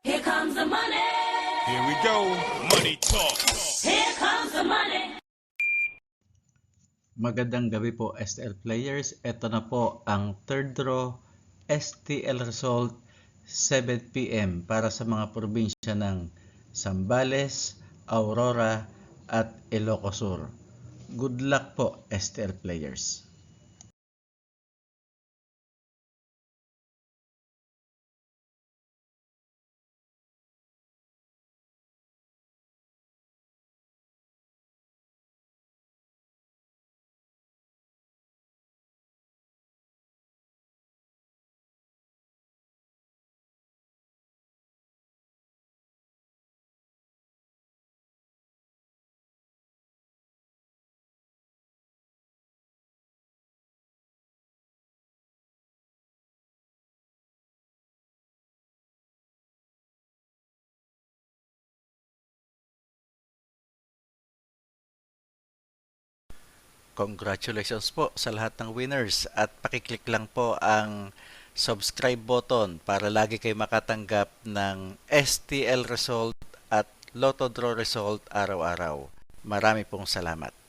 Here comes the money. Here we go. Money talk. Here comes the money. Magandang gabi po STL players. Ito na po ang third draw STL result 7 PM para sa mga probinsya ng Zambales, Aurora at Ilocos Sur. Good luck po STL players. Congratulations po sa lahat ng winners at pakiclick lang po ang subscribe button para lagi kayo makatanggap ng STL result at Lotto Draw result araw-araw. Marami pong salamat.